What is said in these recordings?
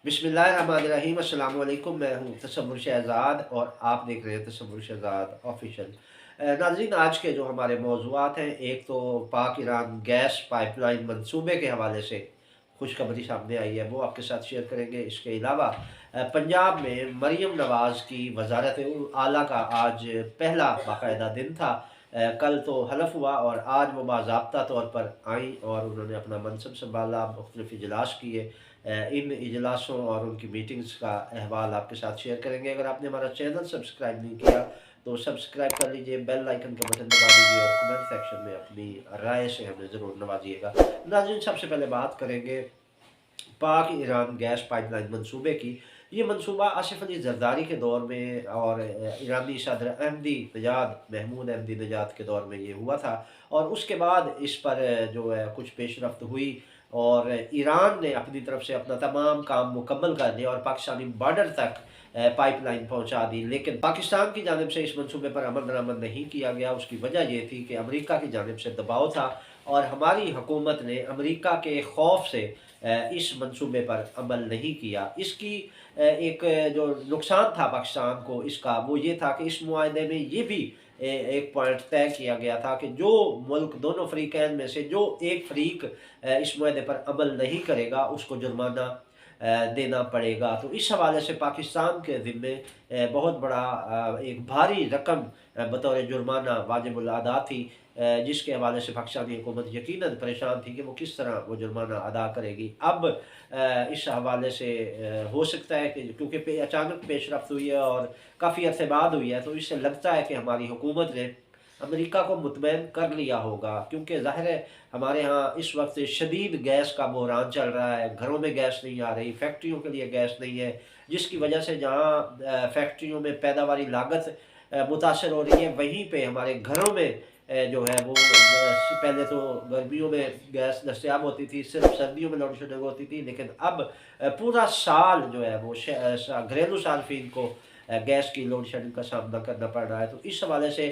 बिस्मिल्लाहिर्रहमानिर्रहीम अस्सलाम वालेकुम। मैं हूँ तसव्वुर शहज़ाद और आप देख रहे हैं तसव्वुर शहज़ाद ऑफिशियल। नाज़रीन, आज के जो हमारे मौज़ूआत हैं, एक तो पाक ईरान गैस पाइपलाइन मंसूबे के हवाले से खुशखबरी सामने आई है, वो आपके साथ शेयर करेंगे। इसके अलावा पंजाब में मरीम नवाज़ की वज़ारत आला का आज पहला बाकायदा दिन था। कल तो हलफ हुआ और आज वो बाज़ाब्ता तौर पर आईं और उन्होंने अपना मनसब सँभाला, मुख्तलिफ़ इजलास किए। इन इजलासों और उनकी मीटिंग्स का अहवाल आपके साथ शेयर करेंगे। अगर आपने हमारा चैनल सब्सक्राइब नहीं किया तो सब्सक्राइब कर लीजिए, बेल आइकन का बटन दबा दीजिए और कमेंट सेक्शन में अपनी राय से हमें ज़रूर नवाजिएगा। नाज़रीन, सबसे पहले बात करेंगे पाक ईरान गैस पाइपलाइन मंसूबे की। ये मंसूबा आसिफ अली जरदारी के दौर में और ईरानी सदर अहमदी नजाद महमूद अहमदी नजाद के दौर में ये हुआ था और उसके बाद इस पर जो है कुछ पेशरफ्त हुई और ईरान ने अपनी तरफ से अपना तमाम काम मुकम्मल कर दिया और पाकिस्तानी बॉर्डर तक पाइपलाइन पहुंचा दी। लेकिन पाकिस्तान की जानिब से इस मंसूबे पर अमल दरामद नहीं किया गया। उसकी वजह ये थी कि अमेरिका की जानिब से दबाव था और हमारी हुकूमत ने अमेरिका के खौफ से इस मंसूबे पर अमल नहीं किया। इसकी एक जो नुकसान था पाकिस्तान को इसका, वो ये था कि इस मुआहदे में ये भी एक पॉइंट तय किया गया था कि जो मुल्क दोनों फ़रीक़ैन में से जो एक फ़रीक इस मुआहदे पर अमल नहीं करेगा उसको जुर्माना देना पड़ेगा। तो इस हवाले से पाकिस्तान के ज़िम्मे बहुत बड़ा एक भारी रकम बतौर जुर्माना वाजिबुल अदा थी, जिसके हवाले से पाकिस्तानी हुकूमत यकीनन परेशान थी कि वो किस तरह वो जुर्माना अदा करेगी। अब इस हवाले से हो सकता है कि क्योंकि अचानक पेशरफ्त हुई है और काफ़ी अरसे बाद हुई है, तो इससे लगता है कि हमारी हुकूमत ने अमेरिका को मुतमईन कर लिया होगा, क्योंकि ज़ाहिर है हमारे यहाँ इस वक्त शदीद गैस का बहरान चल रहा है। घरों में गैस नहीं आ रही, फैक्ट्रियों के लिए गैस नहीं है, जिसकी वजह से जहाँ फैक्ट्रियों में पैदावारी लागत मुतासर हो रही है, वहीं पे हमारे घरों में जो है वो पहले तो गर्मियों में गैस दस्तयाब होती थी, सिर्फ सर्दियों में लोड शेडिंग होती थी, लेकिन अब पूरा साल जो है वो घरेलू सार्फिन को गैस की लोड शेडिंग का सामना करना पड़ रहा है। तो इस हवाले से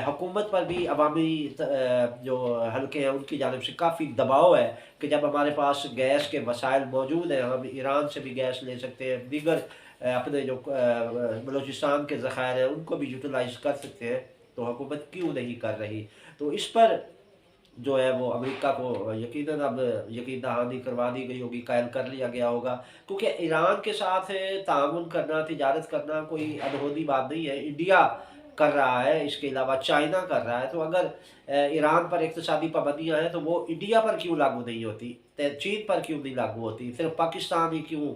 हुकूमत पर भी अवामी जो हल्के हैं उनकी जानिब से काफ़ी दबाव है कि जब हमारे पास गैस के वसाइल मौजूद हैं, हम ईरान से भी गैस ले सकते हैं, दीगर अपने जो बलूचिस्तान के ज़खायर हैं उनको भी यूटिलाइज़ कर सकते हैं, तो हुकूमत क्यों नहीं कर रही। तो इस पर जो है वो अमेरिका को यकीनन अब यकीन दहानी करवा दी गई होगी, कायल कर लिया गया होगा, क्योंकि ईरान के साथ ताउन करना, तिजारत करना कोई अनहोनी बात नहीं है। इंडिया कर रहा है, इसके अलावा चाइना कर रहा है, तो अगर ईरान पर इक़्तिसादी पाबंदियाँ हैं तो वो इंडिया पर क्यों लागू नहीं होती, चीन पर क्यों नहीं लागू होती, सिर्फ पाकिस्तान ही क्यों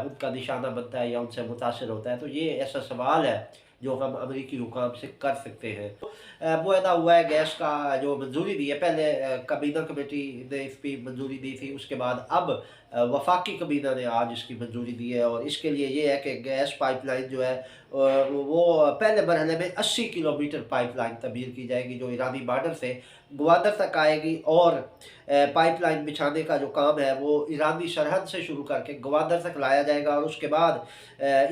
उनका निशाना बनता है या उनसे मुतासर होता है। तो ये ऐसा सवाल है जो हम अमेरिकी हुकाम से कर सकते हैं। मुआहदा हुआ है गैस का, जो मंजूरी दी है, पहले काबीना कमेटी ने इसकी मंजूरी दी थी, उसके बाद अब वफाकी काबीना ने आज इसकी मंजूरी दी है और इसके लिए ये है कि गैस पाइपलाइन जो है वो पहले मरहले में 80 किलोमीटर पाइपलाइन तमीर की जाएगी जो ईरानी बॉर्डर से ग्वादर तक आएगी और पाइपलाइन बिछाने का जो काम है वो ईरानी सरहद से शुरू करके ग्वादर तक लाया जाएगा और उसके बाद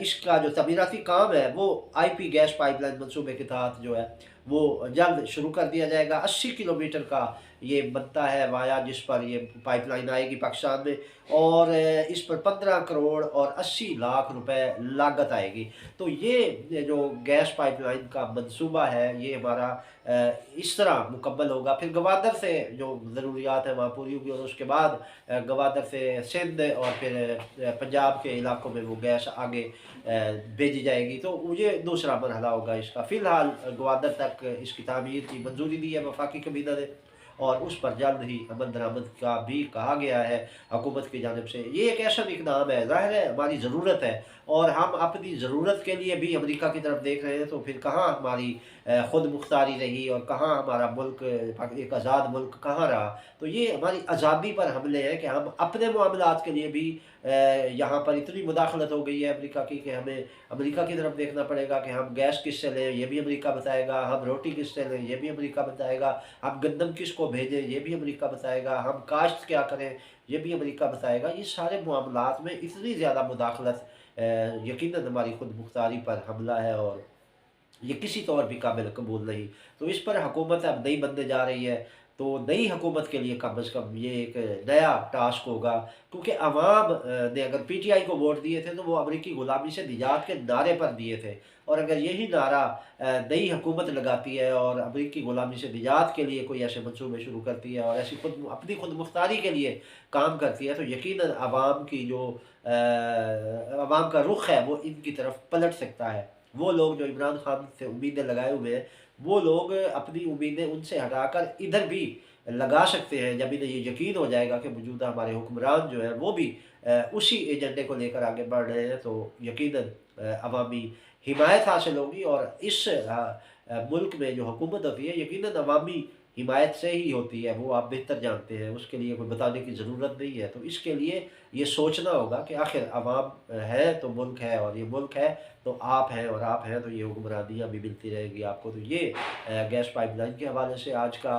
इसका जो तमीराती काम है वो आईपी गैस पाइपलाइन मंसूबे के तहत जो है वो जल्द शुरू कर दिया जाएगा। 80 किलोमीटर का ये बनता है वाया जिस पर ये पाइपलाइन आएगी पाकिस्तान में और इस पर 15 करोड़ और 80 लाख रुपए लागत आएगी। तो ये जो गैस पाइपलाइन का मंसूबा है ये हमारा इस तरह मुकम्मल होगा। फिर गवादर से जो ज़रूरियात है वहाँ पूरी होगी और उसके बाद गवादर से सिंध और फिर पंजाब के इलाकों में वो गैस आगे भेजी जाएगी। तो ये दूसरा मरहला होगा इसका। फ़िलहाल गवादर तक इसकी तामीर की मंजूरी दी है वफाकी काबीना ने और उस पर जल्द ही अमल दरामद का भी कहा गया है हुकूमत की जानिब से। ये एक ऐसा इक़दाम है, ज़ाहिर है हमारी ज़रूरत है और हम अपनी ज़रूरत के लिए भी अमेरिका की तरफ देख रहे हैं, तो फिर कहाँ हमारी ख़ुद मुख्तारी रही और कहाँ हमारा मुल्क एक आज़ाद मुल्क कहाँ रहा। तो ये हमारी आज़ादी पर हमले हैं कि हम अपने मामलात के लिए भी यहाँ पर इतनी मुदाखलत हो गई है अमेरिका की कि हमें अमेरिका की तरफ देखना पड़ेगा कि हम गैस किससे लें ये भी अमेरिका बताएगा, हम रोटी किससे लें ये भी अमेरिका बताएगा, हम गंदम किसको भेजें ये भी अमेरिका बताएगा, हम काश्त क्या करें ये भी अमेरिका बताएगा। ये सारे मामलात में इतनी ज़्यादा मुदाखलत यकीनन हमारी खुद मुख्तारी पर हमला है और ये किसी तौर भी काबिल कबूल नहीं। तो इस पर हुकूमत अब नहीं बनने जा रही है तो नई हुकूमत के लिए कम अज़ कम ये एक नया टास्क होगा, क्योंकि अवाम ने अगर पीटीआई को वोट दिए थे तो वो अमरीकी ग़ुलामी से निजात के नारे पर दिए थे, और अगर यही नारा नई हुकूमत लगाती है और अमरीकी ग़ुलामी से निजात के लिए कोई ऐसे मंसूबे शुरू करती है और ऐसी अपनी खुद मुख्तारी के लिए काम करती है, तो यकीनन अवाम की जो अवाम का रुख है वो इनकी तरफ पलट सकता है। वो लोग जो इमरान खान से उम्मीदें लगाए हुए हैं, वो लोग अपनी उम्मीदें उनसे हटाकर इधर भी लगा सकते हैं, जब इन्हें ये यकीन हो जाएगा कि मौजूदा हमारे हुक्मरान जो है वो भी उसी एजेंडे को लेकर आगे बढ़ रहे हैं, तो यकीनन अवामी हिमायत हासिल होगी। और इस मुल्क में जो हुकूमत होती है यकीनन अवामी हिमायत से ही होती है, वो आप बेहतर जानते हैं, उसके लिए कोई बताने की ज़रूरत नहीं है। तो इसके लिए ये सोचना होगा कि आखिर अवाम है तो मुल्क है, और ये मुल्क है तो आप हैं, और आप हैं तो ये हुक्मरानियाँ भी मिलती रहेगी आपको। तो ये गैस पाइपलाइन के हवाले से आज का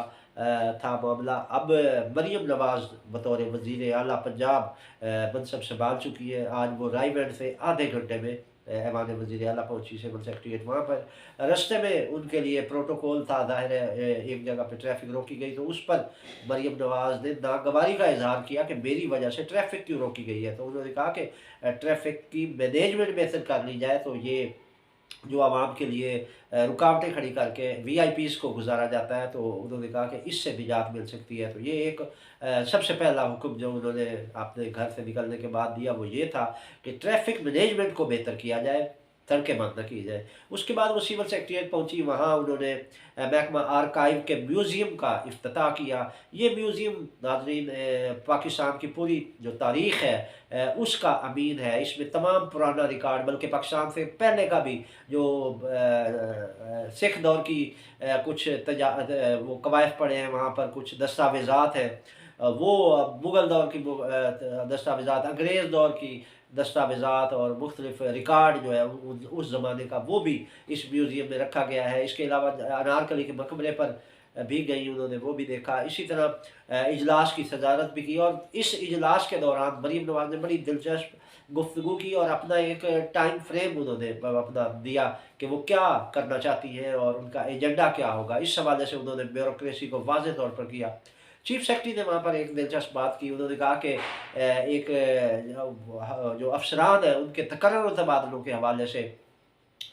था मामला। अब मरीम नवाज़ बतौर वज़ीर आला पंजाब मनसब संभाल चुकी है। आज वो रायगढ़ से आधे घंटे में ऐवान वज़ीर आला पहुँची सिविल सेक्रेटेरिएट। वहाँ पर रास्ते में उनके लिए प्रोटोकॉल था, ज़ाहिर है एक जगह पे ट्रैफिक रोकी गई, तो उस पर मरीम नवाज़ ने नागवारी का इज़हार किया कि मेरी वजह से ट्रैफिक क्यों रोकी गई है। तो उन्होंने कहा कि ट्रैफिक की मैनेजमेंट बेहतर कर ली जाए, तो ये जो आवाम के लिए रुकावटें खड़ी करके वीआईपीज़ को गुज़ारा जाता है, तो उन्होंने कहा कि इससे निजात मिल सकती है। तो ये एक सबसे पहला हुक्म जो उन्होंने अपने घर से निकलने के बाद दिया वो ये था कि ट्रैफ़िक मैनेजमेंट को बेहतर किया जाए, सड़कें बंद न की जाए। उसके बाद वो सिविल सेक्रेटेरिएट पहुँची, वहाँ उन्होंने महकमा आर्काइव के म्यूज़ियम का इफ्तिताह किया। ये म्यूज़ियम नाज़रीन पाकिस्तान की पूरी जो तारीख़ है उसका अमीन है। इसमें तमाम पुराना रिकॉर्ड, बल्कि पाकिस्तान से पहले का भी जो सिख दौर की कुछ वो कवायद पड़े हैं, वहाँ पर कुछ दस्तावेज़ात हैं, वो मुग़ल दौर की दस्तावेज़ात, अंग्रेज़ दौर की दस्तावेज़ात और मुख्तलिफ रिकॉर्ड जो है उस ज़माने का, वो भी इस म्यूज़ियम में रखा गया है। इसके अलावा अनारकली के मकबरे पर भी गई उन्होंने, वो भी देखा। इसी तरह इजलास की सदारत भी की, और इस इजलास के दौरान मरीम नवाज़ ने बड़ी दिलचस्प गुफ्तगू की और अपना एक टाइम फ्रेम उन्होंने अपना दिया कि वो क्या करना चाहती हैं और उनका एजेंडा क्या होगा। इस हवाले से उन्होंने ब्यूरोक्रेसी को वाज़ेह तौर पर किया। चीफ सेक्रेटरी ने वहाँ पर एक दिलचस्प बात की। उन्होंने कहा कि एक जो अफसरान हैं उनके तकर्रुर और तबादलों के हवाले से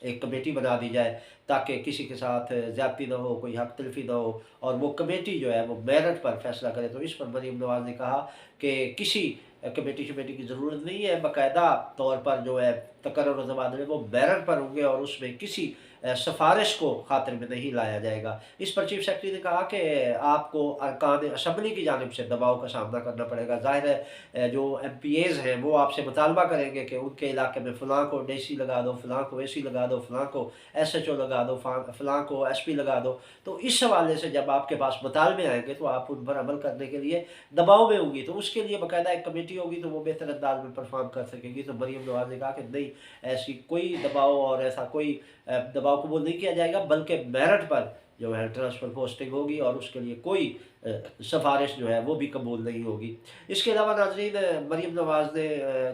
एक कमेटी बना दी जाए, ताकि किसी के साथ ज़्यादती ना हो, कोई हक़ तलफ़ी ना हो, और वो कमेटी जो है वो मेरिट पर फैसला करे। तो इस पर मरीम नवाज़ ने कहा कि किसी कमेटी शमेटी की ज़रूरत नहीं है, बाकायदा तौर पर जो है तकर्रुर और तबादले वो मेरिट पर होंगे, और उसमें किसी सिफ़ारिश को ख़ातिर में नहीं लाया जाएगा। इस पर चीफ सेक्रेटरी ने कहा कि आपको अरकान असम्बली की जानिब से दबाव का सामना करना पड़ेगा। ज़ाहिर है जो एमपीएज़ हैं वो आपसे मुतालबा करेंगे कि उनके इलाके में फ़लाँ को डीसी लगा दो, फ़लाँ को एसी लगा दो, फ़लाँ को एसएचओ लगा दो, फ़लाँ को एसपी लगा दो। तो इस हवाले से जब आपके पास मुतालबे आएँगे तो आप उन पर अमल करने के लिए दबाव में होंगी, तो उसके लिए बाकायदा एक कमेटी होगी, तो वो बेहतर अंदाज में परफॉर्म कर सकेगी। तो मरीम नवाज़ ने कहा कि नहीं, ऐसी कोई दबाव और ऐसा कोई दबाव कबूल नहीं किया जाएगा, बल्कि मेरिट पर जो है ट्रांसफ़र पोस्टिंग होगी, और उसके लिए कोई सिफ़ारिश जो है वो भी कबूल नहीं होगी। इसके अलावा नाज़रीन मरीम नवाज़ ने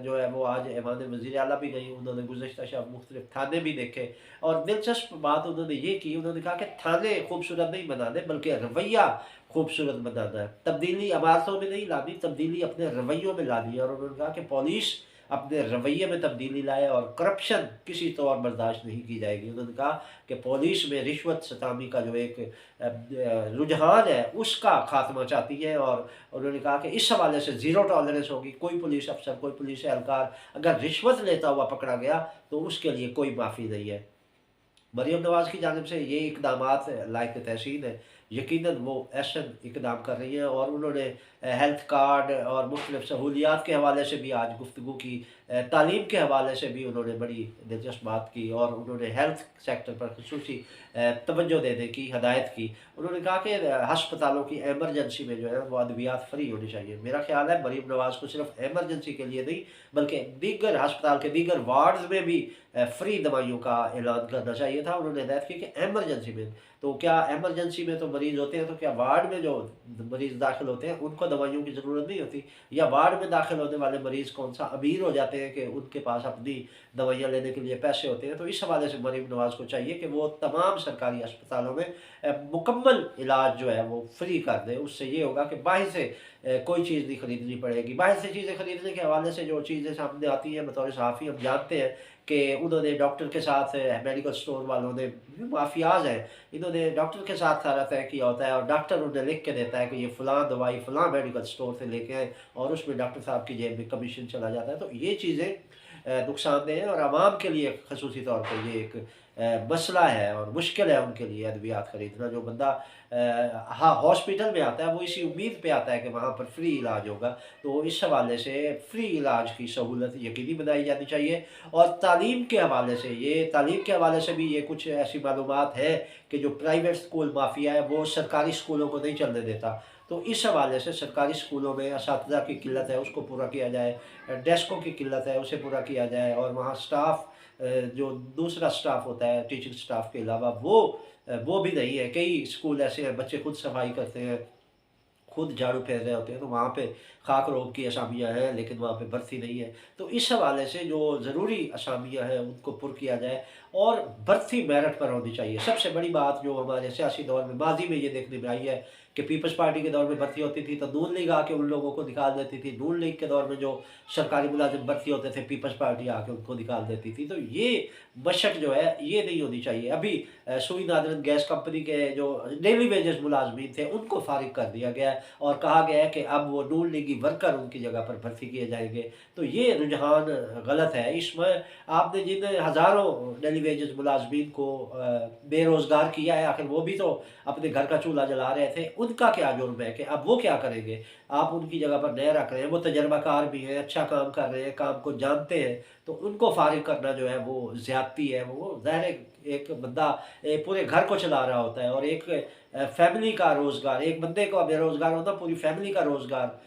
जो है वो आज ऐवान वज़ीर आला भी गई। उन्होंने गुज़श्ता शब मुख्तलिफ थाने भी देखे, और दिलचस्प बात उन्होंने ये की, उन्होंने कहा कि थाने खूबसूरत नहीं बनाने बल्कि रवैया खूबसूरत बनाना है। तब्दीली इमारतों में नहीं लानी, तब्दीली अपने रवैयों में लानी है। और उन्होंने कहा कि पुलिस अपने रवैये में तब्दीली लाए और करप्शन किसी तौर बर्दाश्त नहीं की जाएगी। उन्होंने कहा कि पुलिस में रिश्वत सतामी का जो एक रुझान है उसका खात्मा चाहती है, और उन्होंने कहा कि इस हवाले से ज़ीरो टॉलरेंस होगी। कोई पुलिस अफसर, कोई पुलिस एहलकार अगर रिश्वत लेता हुआ पकड़ा गया तो उसके लिए कोई माफ़ी नहीं है। मरीम नवाज़ की जानिब से ये इक़दामात लायक तहसीन है। यकीनन वो ऐसन इक़दाम कर रही हैं, और उन्होंने हेल्थ कार्ड और मुख्तलिफ सहूलियात के हवाले से भी आज गुफ्तगू की। तालीम के हवाले से भी उन्होंने बड़ी दिलचस्प बात की, और उन्होंने हेल्थ सेक्टर पर ख़ुसूसी तवज्जो देने की हदायत की। उन्होंने कहा कि हस्पतालों की एमरजेंसी में जो है वो अद्वियात फ्री होनी चाहिए। मेरा ख्याल है मरीम नवाज़ को सिर्फ एमरजेंसी के लिए नहीं, बल्कि दीगर हस्पताल के दीगर वार्ड्स में भी फ्री दवाइयों का ऐलान करना चाहिए था। उन्होंने हिदायत की कि एमरजेंसी में तो क्या इमरजेंसी में तो मरीज़ होते हैं, तो क्या वार्ड में जो मरीज़ दाखिल होते हैं उनको दवाइयों की ज़रूरत नहीं होती? या वार्ड में दाखिल होने वाले मरीज़ कौन-सा अमीर हो जाते हैं कि उनके पास अपनी दवाइयाँ लेने के लिए पैसे होते हैं? तो इस हवाले से मरीम नवाज़ को चाहिए कि वो तमाम सरकारी अस्पतालों में मुकम्मल इलाज जो है वो फ्री कर दें। उससे ये होगा कि बाहर से कोई चीज़ नहीं खरीदनी पड़ेगी। बाहर से चीज़ें खरीदने के हवाले से जो चीज़ें सामने आती हैं, बतौर सहाफ़ी हम जानते हैं कि उन्होंने डॉक्टर के साथ, मेडिकल स्टोर वालों ने, माफियाज़ हैं, इन्होंने डॉक्टर के साथ सारा तय किया होता है और डॉक्टर उन्हें लिख के देता है कि ये फ़लाँ दवाई फ़लाँ मेडिकल स्टोर से लेके आएँ, और उसमें डॉक्टर साहब की जेब में कमीशन चला जाता है। तो ये चीज़ें नुकसानदेह है और आवाम के लिए खसूसी तौर पे ये एक मसला है और मुश्किल है उनके लिए अद्वियात खरीदना। जो बंदा हाँ, हॉस्पिटल में आता है वो इसी उम्मीद पे आता है कि वहाँ पर फ्री इलाज होगा। तो इस हवाले से फ्री इलाज की सहूलत यकीनी बनाई जानी चाहिए। और तालीम के हवाले से भी ये कुछ ऐसी मालूमात है कि जो प्राइवेट स्कूल माफिया है वो सरकारी स्कूलों को नहीं चलने देता। तो इस हवाले से सरकारी स्कूलों में असातिज़ा की किल्लत है, उसको पूरा किया जाए, डेस्कों की किल्लत है, उसे पूरा किया जाए, और वहाँ स्टाफ जो दूसरा स्टाफ होता है टीचिंग स्टाफ के अलावा वो भी नहीं है। कई स्कूल ऐसे हैं, बच्चे खुद सफाई करते हैं, खुद झाड़ू फेर रहे होते हैं, तो वहाँ पे खाक रोब की असामियाँ हैं लेकिन वहाँ पे भर्ती नहीं है। तो इस हवाले से जो ज़रूरी असामियाँ हैं उनको पुर किया जाए और भर्ती मेरिट पर होनी चाहिए। सबसे बड़ी बात जो हमारे सियासी दौर में माज़ी में ये देखने में आई है कि पीपल्स पार्टी के दौर में भर्ती होती थी तो नून लीग आके उन लोगों को निकाल देती थी। नून लीग के दौर में जो सरकारी मुलाजिम भर्ती होते थे, पीपल्स पार्टी आके उनको निकाल देती थी। तो ये मशक जो है ये नहीं होनी चाहिए। अभी सुई नादरन गैस कंपनी के जो डेली वेजेस मुलाजमीन थे उनको फारिग कर दिया गया है और कहा गया है कि अब वो नून लीगी वर्कर उनकी जगह पर भर्ती किए जाएंगे। तो ये रुझान गलत है। इसमें आपने जिन हज़ारों डेली वेजेस मुलाजमीन को बेरोज़गार किया है, आखिर वो भी तो अपने घर का चूल्हा जला रहे थे, उनका क्या जुर्म है कि अब वो क्या करेंगे? आप उनकी जगह पर नए रख रहे हैं, वो तजर्बाकार भी हैं, अच्छा काम कर रहे हैं, काम को जानते हैं, तो उनको फारिग करना जो है वो ज़्यादती है। वो ज़ाहिर है एक बंदा पूरे घर को चला रहा होता है और एक फैमिली का रोज़गार, एक बंदे का बेरोज़गार होना पूरी फैमिली का रोज़गार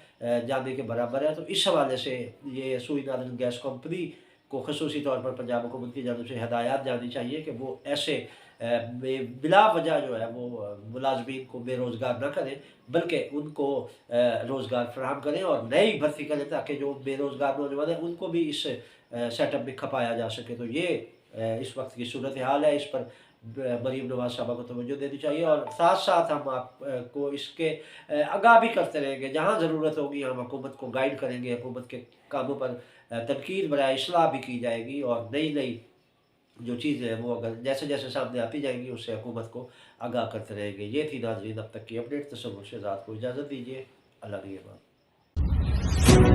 जाने के बराबर है। तो इस हवाले से ये सुई नादरन गैस कंपनी को खसूसी तौर पर पंजाब हुकूमत की जानिब से हदायत जानी चाहिए कि वो ऐसे बिला वजह जो है वो मुलाजमीन को बेरोज़गार ना करें, बल्कि उनको रोज़गार फराहम करें और नई भर्ती करें ताकि जो बेरोज़गार नौजवान हैं उनको भी इस सेटअप में खपाया जा सके। तो ये इस वक्त की सूरत हाल है, इस पर मरीम नवाज़ साहबा को तवज्जो देनी चाहिए और साथ साथ हम आप को इसके आगाह भी करते रहेंगे। जहाँ ज़रूरत होगी हम हुकूमत को गाइड करेंगे, हुकूमत के कामों पर तनकीद बराए इस्लाह भी की जाएगी और नई नई जो चीज़ें हैं वो अगर जैसे जैसे सामने आती जाएंगी उससे हुकूमत को आगाह करते रहेंगे। ये थी नाज़रीन अब तक की अपडेट। तसव्वुर शहज़ाद को इजाज़त दीजिए। अल्लाह निगहबान।